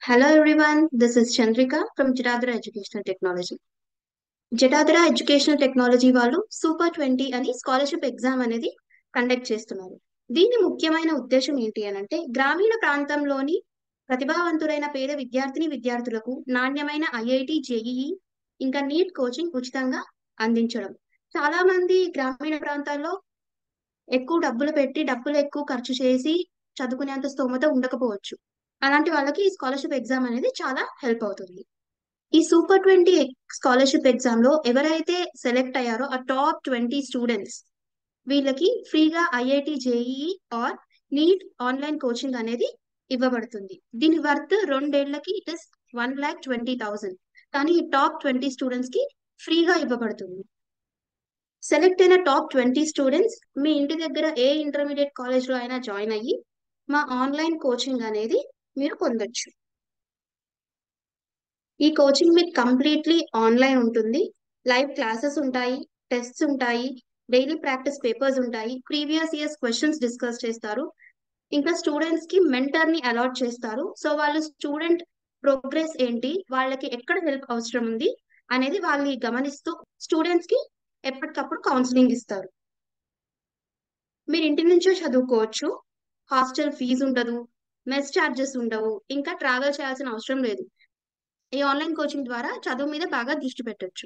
Hello everyone, this is Chandrika from Jatadhara Educational Technology. Jatadhara Educational Technology వాళ్ళు super 20 అని scholarship exam అనేది conduct చేస్తున్నారు. దీని ముఖ్యమైన ఉద్దేశం ఏంటి అనంటే గ్రామీణ ప్రాంతంలోని ప్రతిభావంతులైన పేద విద్యార్థులకు నాణ్యమైన ఐఐటి, జేఈఈ ఇంకా నీట్ కోచింగ్ ఉచితంగా అందించడం. చాలా మంది గ్రామీణ ప్రాంతాల్లో ఎక్కువ డబ్బులు పెట్టి డబ్బులు ఎక్కువ ఖర్చు చేసి చదువుకునేంత స్తోమత ఉండకపోవచ్చు. అలాంటి వాళ్ళకి ఈ స్కాలర్షిప్ ఎగ్జామ్ అనేది చాలా హెల్ప్ అవుతుంది. ఈ సూపర్ 20 స్కాలర్షిప్ ఎగ్జామ్ లో ఎవరైతే సెలెక్ట్ అయ్యారో ఆ టాప్ 20 స్టూడెంట్స్ వీళ్ళకి ఫ్రీగా IIT, JEE or NEET online coaching అనేది ఇవ్వబడుతుంది. దీని వర్త్ 2 ఏళ్లకి ఇట్ ఇస్ 1,20,000. కానీ ఈ టాప్ 20 స్టూడెంట్స్ కి ఫ్రీగా ఇవ్వబడుతుంది. సెలెక్ట్ అయిన టాప్ 20 స్టూడెంట్స్ మీ ఇంటి దగ్గర ఏ ఇంటర్మీడియట్ కాలేజ్ లో అయినా జాయిన్ అయ్యి మా ఆన్లైన్ కోచింగ్ అనేది మీరు పొందొచ్చు. ఈ కోచింగ్ మీకు కంప్లీట్లీ ఆన్లైన్ ఉంటుంది. లైవ్ క్లాసెస్ ఉంటాయి, టెస్ట్స్ ఉంటాయి, డైలీ ప్రాక్టీస్ పేపర్స్ ఉంటాయి, ప్రీవియస్ ఇయర్స్ క్వశ్చన్స్ డిస్కస్ చేస్తారు. ఇంకా స్టూడెంట్స్ కి మెంటర్ ని అలాట్ చేస్తారు. సో వాళ్ళు స్టూడెంట్ ప్రోగ్రెస్ ఏంటి, వాళ్ళకి ఎక్కడ హెల్ప్ అవసరం ఉంది అనేది వాళ్ళని గమనిస్తూ స్టూడెంట్స్ కి ఎప్పటికప్పుడు కౌన్సిలింగ్ ఇస్తారు. మీరు ఇంటి నుంచో చదువుకోవచ్చు. హాస్టల్ ఫీజు ఉండదు, మెస్ ఛార్జెస్ ఉండవు, ఇంకా ట్రావెల్ చేయాల్సిన అవసరం లేదు. ఈ ఆన్లైన్ కోచింగ్ ద్వారా చదువు మీద బాగా దృష్టి పెట్టొచ్చు.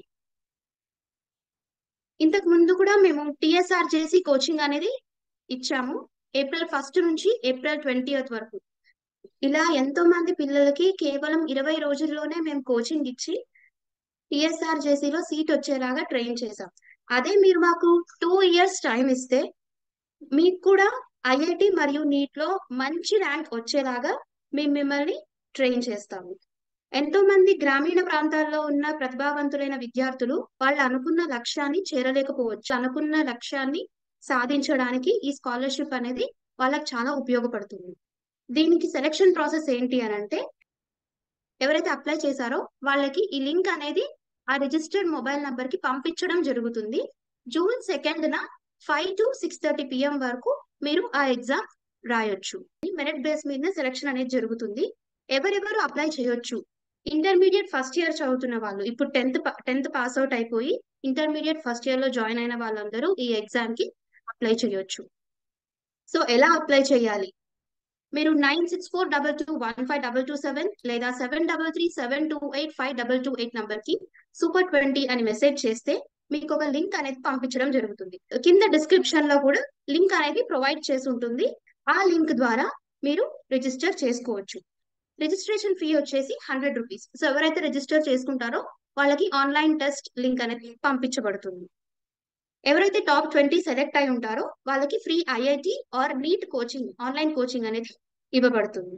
ఇంతకు ముందు కూడా మేము టిఎస్ఆర్ చేసి కోచింగ్ అనేది ఇచ్చాము. April 1 నుంచి April 20 వరకు. ఇలా ఎంతో మంది పిల్లలకి కేవలం 20 రోజుల్లోనే మేము కోచింగ్ ఇచ్చి టిఎస్ఆర్ జేసీలో సీట్ వచ్చేలాగా ట్రైన్ చేసాం. అదే మీరు మాకు 2 years టైం ఇస్తే మీకు కూడా ఐఐటి మరియు నీట్ లో మంచి ర్యాంక్ వచ్చేలాగా మేము మిమ్మల్ని ట్రైన్ చేస్తాము. ఎంతో మంది గ్రామీణ ప్రాంతాల్లో ఉన్న ప్రతిభావంతులైన విద్యార్థులు వాళ్ళు అనుకున్న లక్ష్యాన్ని చేరలేకపోవచ్చు. అనుకున్న లక్ష్యాన్ని సాధించడానికి ఈ స్కాలర్షిప్ అనేది వాళ్ళకి చాలా ఉపయోగపడుతుంది. దీనికి సెలెక్షన్ ప్రాసెస్ ఏంటి అని అంటే ఎవరైతే అప్లై చేశారో వాళ్ళకి ఈ లింక్ అనేది ఆ రిజిస్టర్డ్ మొబైల్ నంబర్ కి పంపించడం జరుగుతుంది. June 2న 5 to 6:30 PM వరకు మీరు ఆ ఎగ్జామ్ రాయొచ్చు. మెరిట్ బేస్ మీద సెలెక్షన్ అనేది జరుగుతుంది. ఎవరెవరు అప్లై చేయొచ్చు? ఇంటర్మీడియట్ ఫస్ట్ ఇయర్ చదువుతున్న వాళ్ళు, ఇప్పుడు 10th పాస్ అవుట్ అయిపోయి ఇంటర్మీడియట్ ఫస్ట్ ఇయర్ లో జాయిన్ అయిన వాళ్ళందరూ ఈ ఎగ్జామ్ కి అప్లై చేయొచ్చు. సో ఎలా అప్లై చేయాలి? మీరు 9642215227 లేదా 7337285228 నంబర్ కి సూపర్ 20 అని మెసేజ్ చేస్తే మీకు ఒక లింక్ అనేది పంపించడం జరుగుతుంది. కింద డిస్క్రిప్షన్ లో కూడా లింక్ అనేది ప్రొవైడ్ చేసి ఉంటుంది. ఆ లింక్ ద్వారా మీరు రిజిస్టర్ చేసుకోవచ్చు. రిజిస్ట్రేషన్ ఫీ వచ్చేసి 100 రూపీస్. సో ఎవరైతే రిజిస్టర్ చేసుకుంటారో వాళ్ళకి ఆన్లైన్ టెస్ట్ లింక్ అనేది పంపించబడుతుంది. ఎవరైతే టాప్ 20 సెలెక్ట్ అయి ఉంటారో వాళ్ళకి free IIT are NEET coaching online coaching అనేది ఇవ్వబడుతుంది.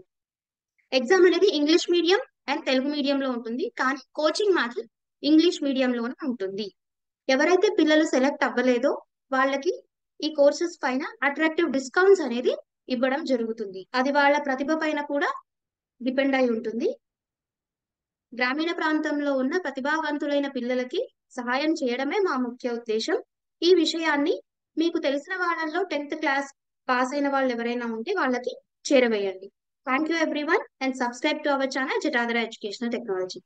ఎగ్జామ్ అనేది ఇంగ్లీష్ మీడియం అండ్ తెలుగు మీడియంలో ఉంటుంది, కానీ కోచింగ్ మాత్రం ఇంగ్లీష్ మీడియంలోనే ఉంటుంది. ఎవరైతే పిల్లలు సెలెక్ట్ అవ్వలేదో వాళ్ళకి ఈ కోర్సెస్ పైన అట్రాక్టివ్ డిస్కౌంట్స్ అనేది ఇవ్వడం జరుగుతుంది. అది వాళ్ళ ప్రతిభ పైన కూడా డిపెండ్ అయి ఉంటుంది. గ్రామీణ ప్రాంతంలో ఉన్న ప్రతిభావంతులైన పిల్లలకి సహాయం చేయడమే మా ముఖ్య ఉద్దేశం. ఈ విషయాన్ని మీకు తెలిసిన వాళ్ళల్లో 10th క్లాస్ పాస్ అయిన వాళ్ళు ఎవరైనా ఉంటే వాళ్ళకి చేరవేయండి. Thank you everyone and subscribe to our channel Jatadhara Educational technology.